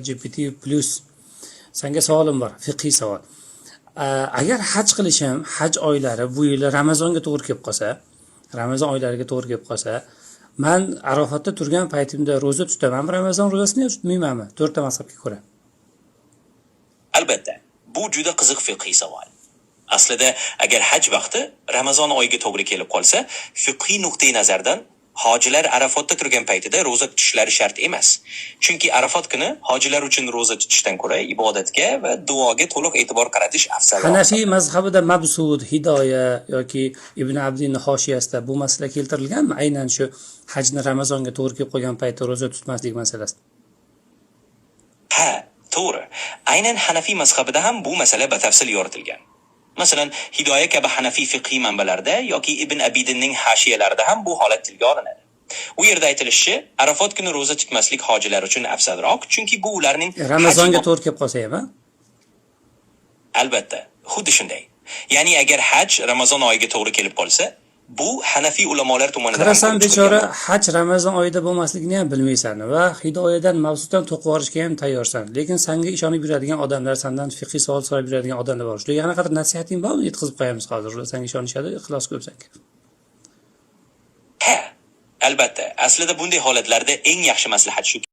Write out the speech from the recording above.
GPT Plus. Senga savolim bor, fiqhiy savol. Agar haj qilishim, haj oylari bu yil Ramazonga to'g'ri kelib qolsa, Ramazon oylariga to'g'ri kelib qolsa, men Arofatda turgan paytimda roza tutamanmi Ramazon rozasini yoki tutmaymanmi? 4 ta mazhabga ko'ra. Albatta, bu juda qiziq fiqhiy savol. Aslida, agar haj vaqti Ramazon oyiga to'g'ri kelib qolsa, fiqhiy nuqtai nazardan hojilar Arafatda turgan paytida roza tutishlari shart emas. Chunki Arafat kuni hojilar uchun roza tutishdan ko'ra ibodatga va duoga to'liq e'tibor qaratish afzal. Hanafiy mazhabida Mabsud, Hidoya yoki Ibn Abdin Hoshiyasida bu masala keltirilganmi? Aynan shu hajni Ramazonga to'g'ri kelib qolgan paytda roza tutmaslik masalasi. Ha, to'g'ri. Aynan Hanafiy mazhabida ham bu masala batafsil yoritilgan. Masalan, Hidoya kabi Hanafiy fiqhiy manbalarda yoki Ibn Abidinning hashiyalarida ham bu holat tilga olinadi. U yerda aytilishicha, Arafat kuni roza tutmaslik hojilar uchun afzalroq, chunki bu ularning Ramazonga to'g'ri kelib qolsa ham. Albatta, xuddi shunday. Ya'ni agar haj Ramazon oyiga to'g'ri kelib qolsa, bu Hanafiy ulamolar tomonidan Qarasan bechora haj Ramazon oyida bo'lmasligini ham bilmaysan va Hidoyadan Mavsuddan to'qvorishga ham tayyorsan. Lekin senga ishonib yuradigan odamlar, sendan fiqhiy savol so'rab yuradigan odamlar bor. Shularga qanaqa nasihating bormi? Yetkazib qo'yamiz hozir. Senga ishonishadi, ixlos ko'psak. Ha, albatta. Aslida bunday holatlarda eng yaxshi maslahat shuki